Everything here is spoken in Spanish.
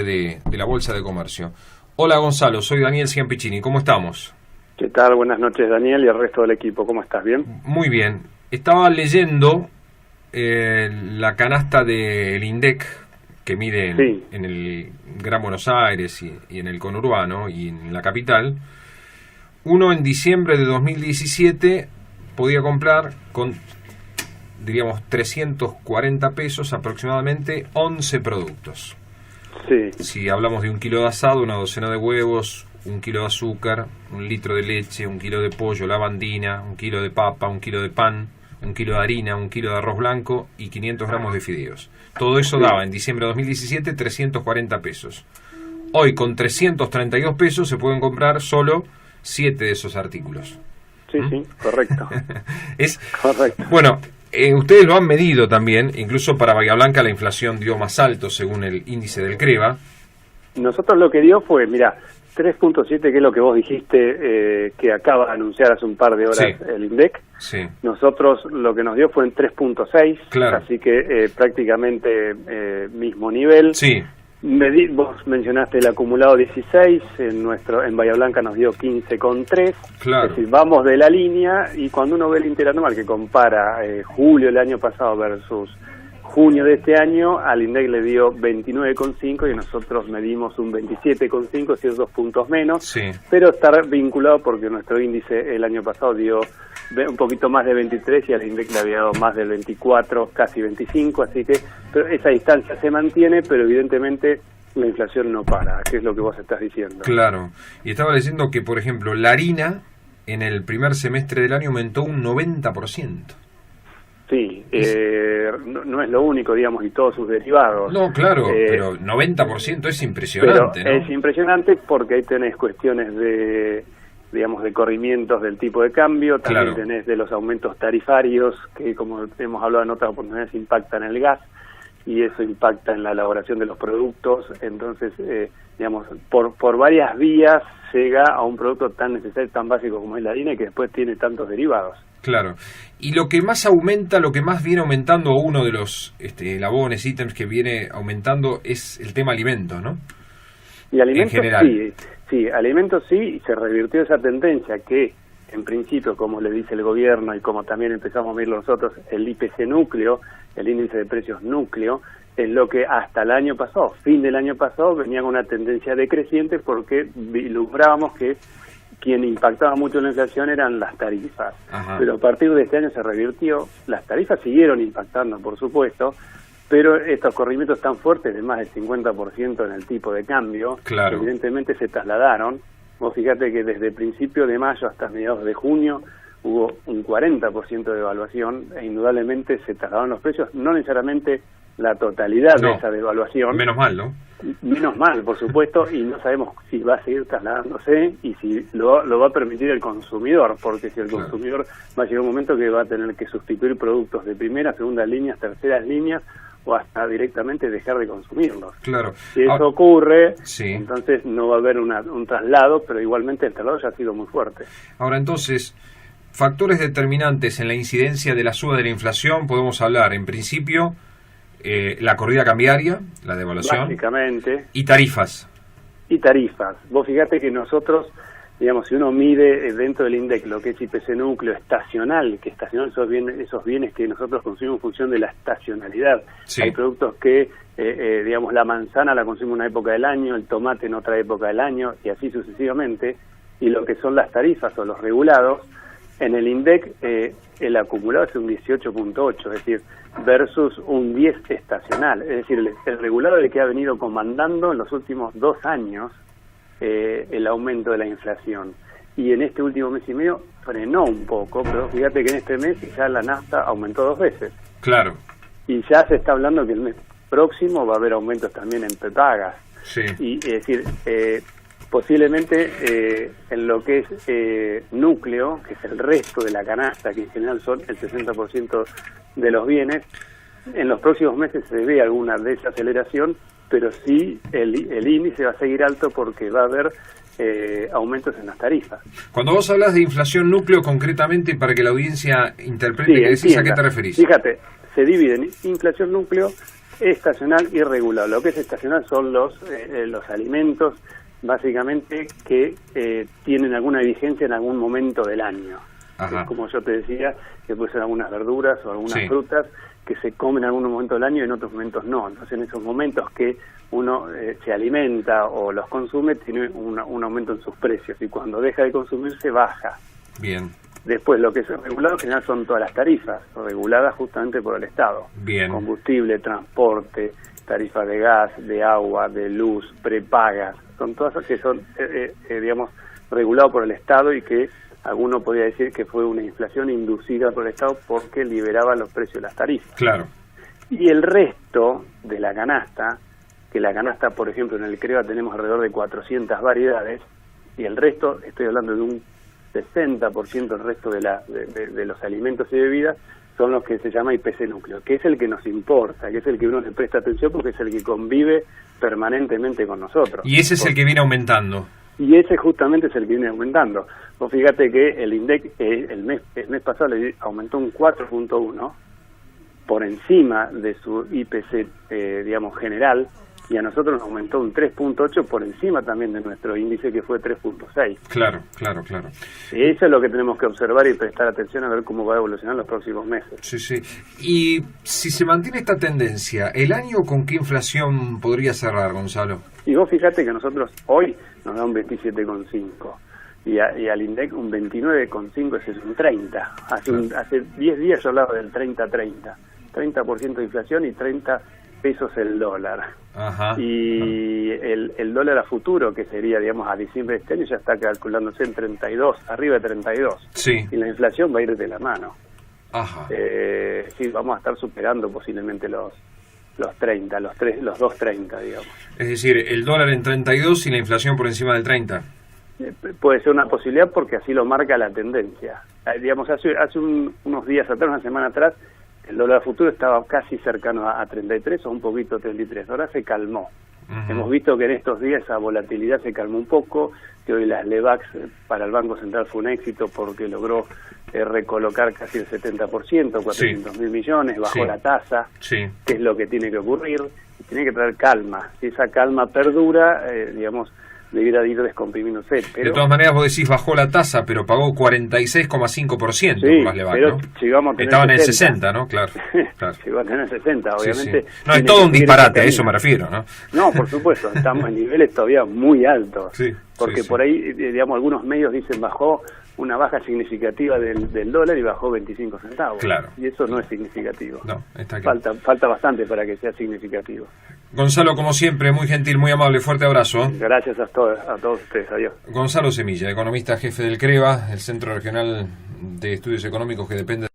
de la Bolsa de Comercio. Hola Gonzalo, soy Daniel Ciampicini, ¿cómo estamos? ¿Qué tal? Buenas noches Daniel y el resto del equipo, ¿cómo estás? ¿Bien? Muy bien. Estaba leyendo la canasta del INDEC que mide Sí. en el Gran Buenos Aires y en el conurbano y en la capital. Uno en diciembre de 2017 podía comprar con, diríamos, 340 pesos aproximadamente 11 productos. Sí. Si hablamos de 1 kilo de asado, una docena de huevos, 1 kilo de azúcar, 1 litro de leche, 1 kilo de pollo, lavandina, 1 kilo de papa, 1 kilo de pan, 1 kilo de harina, 1 kilo de arroz blanco y 500 gramos de fideos. Todo eso daba en diciembre de 2017 340 pesos. Hoy con 332 pesos se pueden comprar solo 7 de esos artículos. Sí, sí, correcto. Es Correcto. Bueno, ustedes lo han medido también, incluso para Bahía Blanca la inflación dio más alto según el índice del CREVA. Nosotros lo que dio fue, mira, 3.7, que es lo que vos dijiste, que acaba de anunciar hace un par de horas el INDEC. Sí. Nosotros lo que nos dio fue en 3.6, Claro. así que prácticamente mismo nivel. Sí. Vos mencionaste el acumulado 16, en Bahía Blanca nos dio 15,3. Claro. Es decir, vamos de la línea y cuando uno ve el interanual que compara julio del año pasado versus junio de este año, al INDEC le dio 29,5 y nosotros medimos un 27,5, si es 2 puntos menos, Sí. pero está vinculado porque nuestro índice el año pasado dio un poquito más de 23 y al INDEC le había dado más del 24, casi 25, así que pero esa distancia se mantiene, pero evidentemente la inflación no para, que es lo que vos estás diciendo. Claro. Y estaba diciendo que, por ejemplo, la harina en el primer semestre del año aumentó un 90%. Sí, no es lo único, digamos, y todos sus derivados. No, claro, pero 90% es impresionante, pero ¿no? es impresionante porque ahí tenés cuestiones de, digamos, de corrimientos del tipo de cambio, también Claro. tenés de los aumentos tarifarios que, como hemos hablado en otras oportunidades, impactan en el gas y eso impacta en la elaboración de los productos. Entonces, digamos, por varias vías llega a un producto tan necesario, tan básico como es la harina y que después tiene tantos derivados. Claro. Y lo que más aumenta, lo que más viene aumentando, o uno de los eslabones, ítems que viene aumentando es el tema alimentos, ¿no? Y alimentos En general. sí, alimentos sí, y se revirtió esa tendencia que, en principio, como le dice el gobierno y como también empezamos a medirlo nosotros, el IPC núcleo, el índice de precios núcleo, es lo que hasta el año pasado, fin del año pasado, venía con una tendencia decreciente porque vislumbrábamos que quien impactaba mucho la inflación eran las tarifas. Ajá. Pero a partir de este año se revirtió, las tarifas siguieron impactando, por supuesto, pero estos corrimientos tan fuertes de más del 50% en el tipo de cambio, Claro. evidentemente se trasladaron. Vos fíjate que desde principio de mayo hasta mediados de junio hubo un 40% de devaluación e indudablemente se trasladaron los precios, no necesariamente la totalidad de esa devaluación. Menos mal, ¿no? Menos mal, por supuesto, y no sabemos si va a seguir trasladándose y si lo va a permitir el consumidor, porque si el Claro. consumidor va a llegar un momento que va a tener que sustituir productos de primera, segunda líneas, terceras líneas, o hasta directamente dejar de consumirlos. Claro. Si eso ocurre, sí. entonces no va a haber un traslado, pero igualmente el traslado ya ha sido muy fuerte. Ahora, entonces, factores determinantes en la incidencia de la suba de la inflación, podemos hablar, en principio, la corrida cambiaria, la devaluación, Básicamente. y tarifas. Y tarifas. Vos fíjate que nosotros, digamos, si uno mide dentro del INDEC lo que es IPC núcleo estacional, que estacional esos bienes que nosotros consumimos en función de la estacionalidad. Sí. Hay productos que, digamos, la manzana la consume en una época del año, el tomate en otra época del año, y así sucesivamente. Y lo que son las tarifas o los regulados, en el INDEC el acumulado es un 18.8, es decir, versus un 10 estacional. Es decir, el regulado es el que ha venido comandando en los últimos 2 años el aumento de la inflación. Y en este último mes y medio frenó un poco, pero fíjate que en este mes ya la nafta aumentó 2 veces. Claro. Y ya se está hablando que el mes próximo va a haber aumentos también en prepagas. Sí. Y es decir, posiblemente en lo que es núcleo, que es el resto de la canasta, que en general son el 60% de los bienes, en los próximos meses se ve alguna desaceleración, pero sí el índice va a seguir alto porque va a haber aumentos en las tarifas. Cuando vos hablas de inflación núcleo concretamente, para que la audiencia interprete, ¿qué decís? ¿A qué te referís? Fíjate, se divide en inflación núcleo estacional y regulado. Lo que es estacional son los alimentos, básicamente, que tienen alguna vigencia en algún momento del año. Como yo te decía, que pueden ser algunas verduras o algunas frutas que se comen en algún momento del año y en otros momentos no. Entonces, en esos momentos que uno se alimenta o los consume, tiene un aumento en sus precios, y cuando deja de consumirse, baja. Bien. Después, lo que es regulado en general son todas las tarifas, reguladas justamente por el Estado. Bien. Combustible, transporte, tarifas de gas, de agua, de luz, prepagas, son todas las que son, digamos, reguladas por el Estado, y que alguno podría decir que fue una inflación inducida por el Estado porque liberaba los precios de las tarifas. Claro. Y el resto de la canasta, que la canasta, por ejemplo, en el CREVA tenemos alrededor de 400 variedades, y el resto, estoy hablando de un 60% del resto de los alimentos y bebidas, son los que se llama IPC núcleo, que es el que nos importa, que es el que uno le presta atención porque es el que convive permanentemente con nosotros. Y ese es el que viene aumentando. Y ese justamente es el que viene aumentando. Vos fíjate que el INDEC el mes pasado aumentó un 4.1 por encima de su IPC, digamos, general, y a nosotros nos aumentó un 3.8 por encima también de nuestro índice, que fue 3.6. Claro. Eso es lo que tenemos que observar y prestar atención a ver cómo va a evolucionar los próximos meses. Sí. Y si se mantiene esta tendencia, ¿el año con qué inflación podría cerrar, Gonzalo? Y vos fíjate que nosotros hoy nos da un 27,5 y al INDEC un 29,5, ese es un 30. Hace 10 días yo hablaba del 30% de inflación y 30 pesos el dólar. Y el dólar a futuro, que sería, digamos, a diciembre de este año, ya está calculándose en 32, arriba de 32. Sí. Y la inflación va a ir de la mano. Sí, vamos a estar superando posiblemente los 30, los 2.30, digamos. Es decir, el dólar en 32 y la inflación por encima del 30. Puede ser una posibilidad porque así lo marca la tendencia. Digamos, hace unos días atrás, una semana atrás, el dólar futuro estaba casi cercano a 33 o un poquito 33. Ahora se calmó. Hemos visto que en estos días esa volatilidad se calmó un poco, que hoy las LEVAX para el Banco Central fue un éxito porque logró recolocar casi el 70%, 400.000 millones, bajó la tasa, que es lo que tiene que ocurrir, y tiene que traer calma. Si esa calma perdura, digamos, debiera ir descomprimiéndose. Pero, de todas maneras, vos decís bajó la tasa, pero pagó 46,5% por las LEVAC, pero ¿no? Si vamos a tener estaban en el 60, ¿no? Claro. Si vamos a tener 60, obviamente. No, es todo un disparate, a eso me refiero, ¿no? No, por supuesto, estamos en niveles todavía muy altos. Porque por ahí, digamos, algunos medios dicen bajó una baja significativa del dólar y bajó 25 centavos. Claro. Y eso no es significativo. No, está claro. Falta bastante para que sea significativo. Gonzalo, como siempre, muy gentil, muy amable, fuerte abrazo. Gracias a todos ustedes, adiós. Gonzalo Semilla, economista jefe del CREVA, el Centro Regional de Estudios Económicos que depende